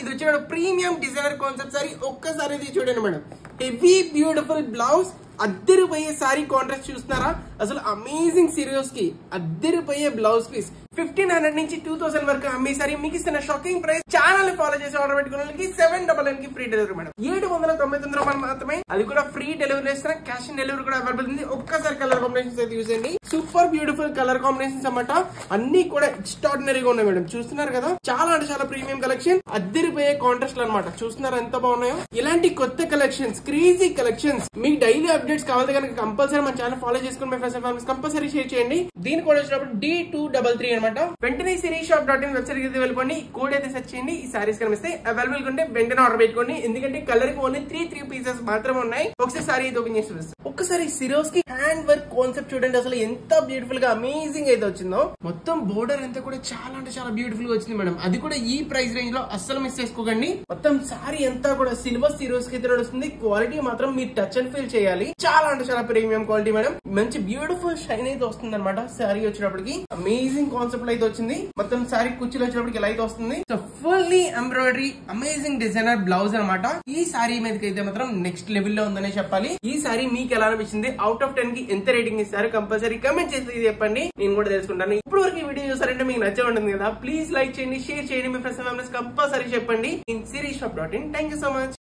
ఇది వచ్చి premium designer concept sorry. ఒక్కసారి ఇది చూడండి మేడం, హెవీ బ్యూటిఫుల్ బ్లౌజ్, అద్దరిపోయే సారీ కాంట్రాస్ట్ చూస్తున్నారా? అసలు అమేజింగ్ సీరియస్ కి అద్దరిపోయే బ్లౌజ్ పీస్ 1500 నుంచి 2000 వరకు అమ్మే సారీ మీకు ఇస్తున్న షాకింగ్ ప్రైస్. ఛానల్ ఫాలో చేసి ఆర్డర్ పెట్టుకున్న వాళ్ళకి 799 కి ఫ్రీ డెలివరీ మేడం. 799 రూపాయలు మాత్రమే, అది కూడా ఫ్రీ డెలివరీ ఇస్తున్నా. క్యాష్ ఆన్ డెలివరీ కూడా అవైలబుల్ ఉంది. ఒక్కసారి కలర్ కాంబినేషన్స్ అయితే యూజ్ చేయండి. సూపర్ బ్యూటిఫుల్ కలర్ కాంబినేషన్స్ అన్నమాట. అన్ని కూడా ఎక్స్ట్రాడినరీగా ఉన్నాయి మేడం. చూస్తున్నారు కదా, చాలా అంటే చాలా ప్రీమియం కలెక్షన్, అద్దరిపోయే కాంట్రాస్ట్ అన్నమాట. చూస్తున్నారు ఎంత బాగున్నాయో. ఇలాంటి కొత్త కలెక్షన్స్, క్రేజీ కలెక్షన్స్ మీకు డైలీ అప్డేట్స్ కావాలి కనుక కంపల్సరీ మన ఛానల్ ఫాలో చేసుకుని మీ friends and families compulsory share చేయండి. దీని కోడ్ వచ్చినప్పుడు D233 అనమాట. వెంటనే sirisshop.in వెబ్సైట్ కి వెళ్ళిపోండి, కోడ్ అయితే సెర్చ్ చేయండి. ఈ సారీస్ కనిపిస్తే అవైలబుల్ ఉంటే వెంటనే ఆర్డర్ పెట్టుకోండి. ఎందుకంటే కలర్ కి ఓన్లీ 3 పీసెస్ మాత్రమే ఉన్నాయి. ఒకసారి సారీ ఇది ఓపెన్ చేసి చూపిస్తాను. ఒక్కసారి సిరోస్ కి హ్యాండ్ వర్క్ కాన్సెప్ట్ చూడండి, అసలు ఎంత బ్యూటిఫుల్ గా అమేజింగ్ అయితే వచ్చిందో. మొత్తం బోర్డర్ అంతా కూడా చాలా అంటే చాలా బ్యూటిఫుల్ గా వచ్చింది మేడం. అది కూడా ఈ ప్రైస్ రేంజ్ లో అస్సలు మిస్ చేసుకోకండి. మొత్తం సారీ అంతా కూడా సిల్వర్ సిరోస్ కి అయితే నడుస్తుంది. క్వాలిటీ మాత్రం మీరు టచ్ అండ్ ఫీల్ చేయాలి. చాలా అంటే చాలా ప్రీమియం క్వాలిటీ మేడం. మంచి బ్యూటిఫుల్ షైన్ అయితే వస్తుంది అనమాట. సారీ వచ్చినప్పటికి అమేజింగ్ కాన్సెప్ట్ అయితే వచ్చింది. మొత్తం సారీ కుర్చీలు వచ్చినప్పటికి ఇలా అయితే వస్తుంది. So fully embroidery amazing designer blouse అనమాట. ఈ సారీ మీదకి అయితే మాత్రం నెక్స్ట్ లెవెల్ లో ఉందనే చెప్పాలి. ఈ సారీ మీకు ఎలా అనిపించింది? అవుట్ ఆఫ్ 10 కి ఎంత రేటింగ్ ఇస్తారు? కంపల్సరీ కమెంట్ చేసి చెప్పండి, నేను కూడా తెలుసుకుంటాను. ఇప్పుడు వరకు ఈ వీడియో చూసారంటే మీకు నచ్చే ఉంటుంది కదా, ప్లీజ్ లైక్ చేయండి, షేర్ చేయండి, మీ ఫ్రెండ్స్ అండ్ ఫ్యామిలీస్ కంపల్సరీ చెప్పండి. In sirisshop.in. Thank you so much.